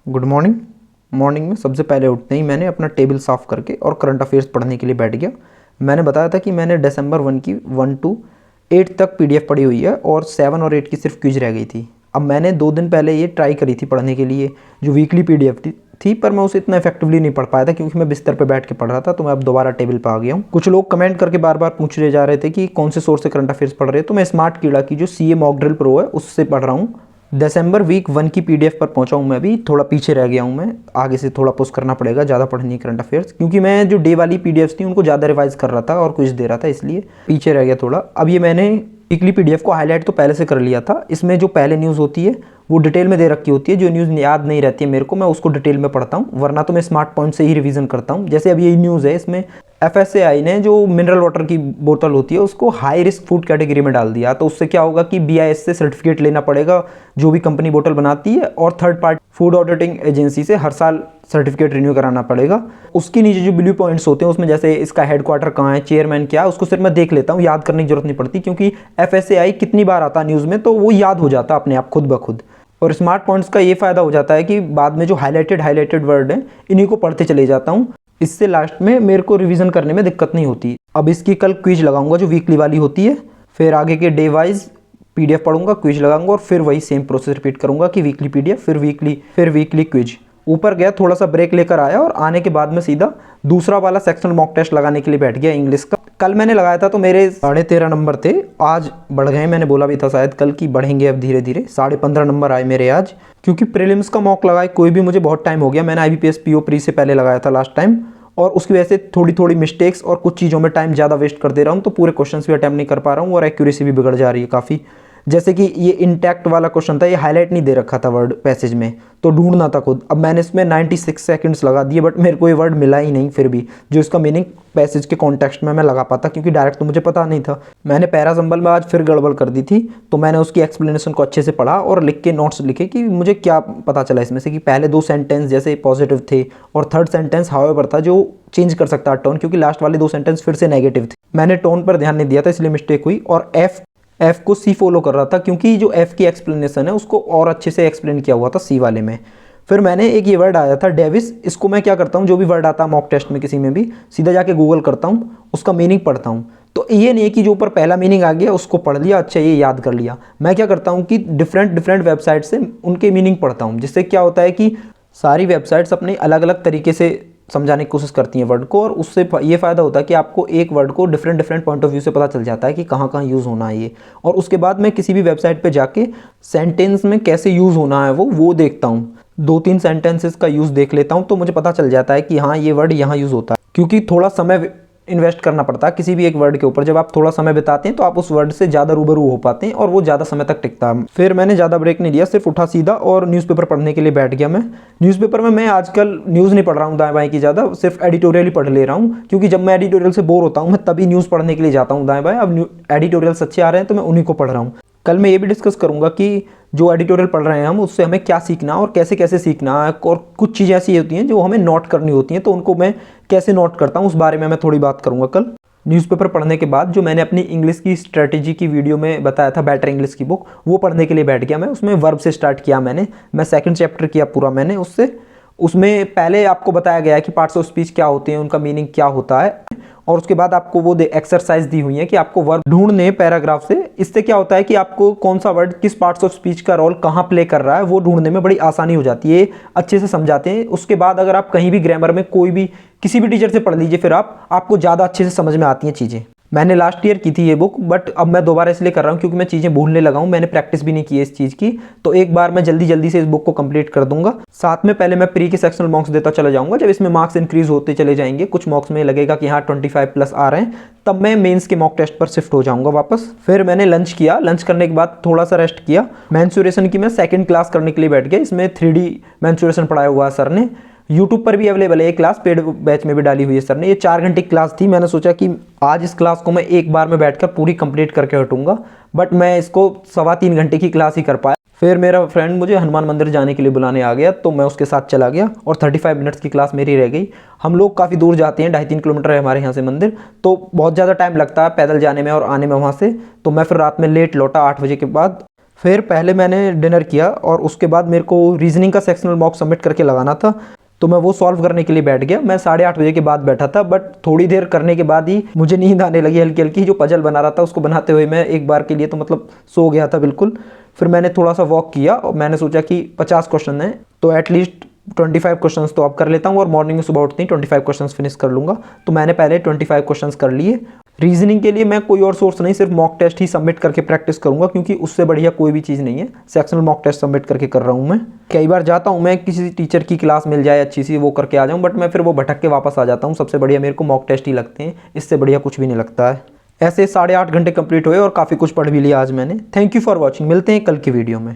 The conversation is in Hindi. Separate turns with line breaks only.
Good morning. मॉर्निंग में सबसे पहले उठते ही मैंने अपना टेबल साफ़ करके और करंट अफेयर्स पढ़ने के लिए बैठ गया। मैंने बताया था कि मैंने दिसंबर 1 की 1 to 8 तक पीडीएफ पढ़ी हुई है और 7 और 8 की सिर्फ क्विज रह गई थी। अब मैंने 2 दिन पहले ये ट्राई करी थी पढ़ने के लिए, जो वीकली पीडीएफ थी, पर मैं उसे इतना इफेक्टिवली नहीं पढ़ पाया था क्योंकि मैं बिस्तर पे बैठ के पढ़ रहा था। तो मैं अब दोबारा टेबल पे आ गया हूँ। कुछ लोग कमेंट करके बार बार पूछ रहे जा रहे थे कि कौन से सोर्स से करंट अफेयर्स पढ़ रहे हो, तो मैं स्मार्ट कीड़ा की जो सीए मॉक ड्रिल प्रो है उससे पढ़ रहा हूँ। दिसंबर वीक 1 की पीडीएफ पर पहुंचा हूं। मैं भी थोड़ा पीछे रह गया हूं। मैं आगे से थोड़ा पुश करना पड़ेगा, ज़्यादा पढ़नी करंट अफेयर्स, क्योंकि मैं जो डे वाली पीडीएफ्स थी उनको ज़्यादा रिवाइज कर रहा था और कुछ दे रहा था, इसलिए पीछे रह गया थोड़ा। अब ये मैंने वीकली पीडीएफ को हाईलाइट तो पहले से कर लिया था। इसमें जो पहले न्यूज़ होती है वो डिटेल में दे रखी होती है। जो न्यूज़ याद नहीं रहती है मेरे को, मैं उसको डिटेल में पढ़ता हूँ, वरना तो मैं स्मार्ट पॉइंट से ही रिवीजन करता हूँ। जैसे अब ये न्यूज़ है, इसमें एफएसएआई ने जो मिनरल वाटर की बोतल होती है उसको हाई रिस्क फूड कैटेगरी में डाल दिया। तो उससे क्या होगा कि बीआईएस से सर्टिफिकेट लेना पड़ेगा, जो भी कंपनी बोतल बनाती है, और third party food auditing agency से हर साल सर्टिफिकेट रिन्यू कराना पड़ेगा। उसके नीचे जो ब्लू पॉइंट्स होते हैं उसमें जैसे इसका हेडक्वार्टर कहाँ है, चेयरमैन क्या है, उसको सिर्फ मैं देख लेता हूँ, याद करने की जरूरत नहीं पड़ती, क्योंकि एफएसएआई कितनी बार आता है न्यूज़ में तो वो याद हो जाता अपने आप खुद ब खुद। और स्मार्ट पॉइंट्स का ये फ़ायदा हो जाता है कि बाद में जो हाईलाइटेड वर्ड हैं इन्हीं को पढ़ते चले जाता हूँ। इससे लास्ट में मेरे को रिवीजन करने में दिक्कत नहीं होती। अब इसकी कल क्विज लगाऊंगा जो वीकली वाली होती है, फिर आगे के डे वाइज पीडीएफ पढ़ूंगा, क्विज लगाऊंगा, और फिर वही सेम प्रोसेस रिपीट करूंगा कि वीकली पीडीएफ फिर वीकली क्विज। ऊपर गया, थोड़ा सा ब्रेक लेकर आया और आने के बाद में सीधा दूसरा वाला सेक्शनल मॉक टेस्ट लगाने के लिए बैठ गया इंग्लिश का। कल मैंने लगाया था तो मेरे 13.5 नंबर थे, आज बढ़ गए। मैंने बोला भी था शायद कल की बढ़ेंगे अब धीरे धीरे, 15.5 नंबर आए मेरे आज, क्योंकि प्रीलिम्स का मॉक लगाए कोई भी मुझे बहुत टाइम हो गया। मैंने आईबीपीएस पीओ प्री से पहले लगाया था लास्ट टाइम, और उसकी वजह से थोड़ी थोड़ी मिस्टेक्स और कुछ चीज़ों में टाइम ज़्यादा वेस्ट कर दे रहा हूँ, तो पूरे क्वेश्चंस भी अटैम्प्ट नहीं कर पा रहा हूँ और एक्यूरेसी भी बिगड़ जा रही है काफ़ी। जैसे कि ये इंटैक्ट वाला क्वेश्चन था, ये हाईलाइट नहीं दे रखा था वर्ड पैसेज में, तो ढूंढना था खुद। अब मैंने इसमें 96 सेकंड्स लगा दिए, बट मेरे को ये वर्ड मिला ही नहीं फिर भी, जो इसका मीनिंग पैसेज के कॉन्टेक्स्ट में मैं लगा पाता, क्योंकि डायरेक्ट तो मुझे पता नहीं था। मैंने पैरा सिंबल में आज फिर गड़बड़ कर दी थी, तो मैंने उसकी एक्सप्लेनेशन को अच्छे से पढ़ा और लिख के नोट्स लिखे कि मुझे क्या पता चला इसमें से, कि पहले 2 सेंटेंस जैसे पॉजिटिव थे और थर्ड सेंटेंस हाउएवर था जो चेंज कर सकता टोन, क्योंकि लास्ट वाले 2 सेंटेंस फिर से नेगेटिव थे। मैंने टोन पर ध्यान नहीं दिया था, इसलिए मिस्टेक हुई। और एफ को सी फॉलो कर रहा था, क्योंकि जो एफ की एक्सप्लेनेशन है उसको और अच्छे से एक्सप्लेन किया हुआ था सी वाले में। फिर मैंने एक ये वर्ड आया था डेविस, इसको मैं क्या करता हूँ, जो भी वर्ड आता है मॉक टेस्ट में किसी में भी, सीधा जाके गूगल करता हूँ, उसका मीनिंग पढ़ता हूँ। तो ये नहीं है कि जो ऊपर पहला मीनिंग आ गया उसको पढ़ लिया, अच्छा ये याद कर लिया। मैं क्या करता हूँ कि डिफरेंट वेबसाइट से उनके मीनिंग पढ़ता हूँ, जिससे क्या होता है कि सारी वेबसाइट्स अपने अलग अलग तरीके से समझाने की कोशिश करती हैं वर्ड को, और उससे ये फ़ायदा होता है कि आपको एक वर्ड को डिफरेंट पॉइंट ऑफ व्यू से पता चल जाता है कि कहाँ कहाँ यूज़ होना है ये। और उसके बाद मैं किसी भी वेबसाइट पे जाके सेंटेंस में कैसे यूज़ होना है वो देखता हूँ, 2-3 सेंटेंसेस का यूज़ देख लेता हूँ, तो मुझे पता चल जाता है कि हाँ ये वर्ड यहाँ यूज़ होता है। क्योंकि थोड़ा समय इन्वेस्ट करना पड़ता है किसी भी एक वर्ड के ऊपर। जब आप थोड़ा समय बिताते हैं तो आप उस वर्ड से ज़्यादा रूबरू हो पाते हैं और वो ज़्यादा समय तक टिकता है। फिर मैंने ज़्यादा ब्रेक नहीं लिया, सिर्फ उठा सीधा और न्यूज़पेपर पढ़ने के लिए बैठ गया। मैं न्यूज़पेपर में मैं आजकल न्यूज़ नहीं पढ़ रहा हूँ दाएं बाएं की ज़्यादा, सिर्फ एडिटोरियल ही पढ़ ले रहा हूँ, क्योंकि जब मैं एडिटोरियल से बोर होता हूँ मैं तभी न्यूज़ पढ़ने के लिए जाता हूँ दाएं बाएं। अब एडिटोरियल्स अच्छे आ रहे हैं तो मैं उन्हीं को पढ़ रहा हूँ। कल मैं ये भी डिस्कस करूँगा कि जो एडिटोरियल पढ़ रहे हैं हम, उससे हमें क्या सीखना और कैसे कैसे सीखना है, और कुछ चीज़ें ऐसी होती हैं जो हमें नोट करनी होती हैं, तो उनको मैं कैसे नोट करता हूँ उस बारे में मैं थोड़ी बात करूँगा कल। न्यूज़पेपर पढ़ने के बाद जो मैंने अपनी इंग्लिश की स्ट्रेटेजी की वीडियो में बताया था, बेटर इंग्लिश की बुक, वो पढ़ने के लिए बैठ गया मैं। उसमें वर्ब से स्टार्ट किया मैं 2nd चैप्टर किया पूरा मैंने उसमें पहले आपको बताया गया है कि पार्ट्स ऑफ स्पीच क्या होते हैं, उनका मीनिंग क्या होता है, और उसके बाद आपको वो एक्सरसाइज दी हुई है कि आपको वर्ब ढूंढने पैराग्राफ से। इससे क्या होता है कि आपको कौन सा वर्ड किस पार्ट्स ऑफ स्पीच का रोल कहाँ प्ले कर रहा है वो ढूंढने में बड़ी आसानी हो जाती है, अच्छे से समझाते हैं। उसके बाद अगर आप कहीं भी ग्रामर में कोई भी किसी भी टीचर से पढ़ लीजिए, फिर आपको ज़्यादा अच्छे से समझ में आती हैं चीज़ें। मैंने लास्ट ईयर की थी ये बुक, बट अब मैं दोबारा इसलिए कर रहा हूँ क्योंकि मैं चीज़ें भूलने लगा हूँ, मैंने प्रैक्टिस भी नहीं की है इस चीज़ की। तो एक बार मैं जल्दी से इस बुक को कंप्लीट कर दूंगा। साथ में पहले मैं प्री के सेक्शनल मार्क्स देता चला जाऊंगा। जब इसमें मार्क्स इंक्रीज होते चले जाएंगे, कुछ मार्क्स में लगेगा कि हाँ 25+ आ रहे हैं, तब मैं मेंस के मॉक टेस्ट पर शिफ्ट हो जाऊंगा वापस। फिर मैंने लंच किया, लंच करने के बाद थोड़ा सा रेस्ट किया। मेंसुरेशन की मैं 2nd क्लास करने के लिए बैठ गया। इसमें 3D मेंसुरेशन पढ़ाया हुआ है सर ने, यूट्यूब पर भी अवेलेबल है ये क्लास, पेड बैच में भी डाली हुई है सर ने। ये 4 घंटे की क्लास थी। मैंने सोचा कि आज इस क्लास को मैं एक बार में बैठकर पूरी कंप्लीट करके हटूंगा, बट मैं इसको 3.25 घंटे की क्लास ही कर पाया। फिर मेरा फ्रेंड मुझे हनुमान मंदिर जाने के लिए बुलाने आ गया, तो मैं उसके साथ चला गया और 35 मिनट्स की क्लास मेरी रह गई। हम लोग काफ़ी दूर जाते हैं, 2.5-3 किलोमीटर है हमारे यहाँ से मंदिर, तो बहुत ज़्यादा टाइम लगता है पैदल जाने में और आने में वहाँ से। तो मैं फिर रात में लेट लौटा 8 बजे के बाद। फिर पहले मैंने डिनर किया और उसके बाद मेरे को रीजनिंग का सेक्शनल मॉक सबमिट करके लगाना था, तो मैं वो सॉल्व करने के लिए बैठ गया। मैं 8:30 बजे के बाद बैठा था, बट थोड़ी देर करने के बाद ही मुझे नींद आने लगी हल्की हल्की। जो पजल बना रहा था उसको बनाते हुए मैं एक बार के लिए तो मतलब सो गया था बिल्कुल। फिर मैंने थोड़ा सा वॉक किया और मैंने सोचा कि 50 क्वेश्चन हैं तो एटलीस्ट 25 क्वेश्चंस तो अब कर लेता हूँ और मॉर्निंग में सुबह उठते ही 25 क्वेश्चंस फिनिश कर लूँगा। तो मैंने पहले 25 क्वेश्चंस कर लिए। रीजनिंग के लिए मैं कोई और सोर्स नहीं, सिर्फ मॉक टेस्ट ही सबमिट करके प्रैक्टिस करूंगा, क्योंकि उससे बढ़िया कोई भी चीज़ नहीं है। सेक्शनल मॉक टेस्ट सबमिट करके कर रहा हूँ मैं। कई बार जाता हूँ मैं किसी टीचर की क्लास मिल जाए अच्छी सी, वो करके आ जाऊँ, बट मैं फिर वो भटक के वापस आ जाता हूँ। सबसे बढ़िया मेरे को मॉक टेस्ट ही लगते हैं, इससे बढ़िया कुछ भी नहीं लगता है। ऐसे 8.5 घंटे कंप्लीट हुए और काफ़ी कुछ पढ़ भी लिया आज मैंने। Thank you for watching. मिलते हैं कल की वीडियो में।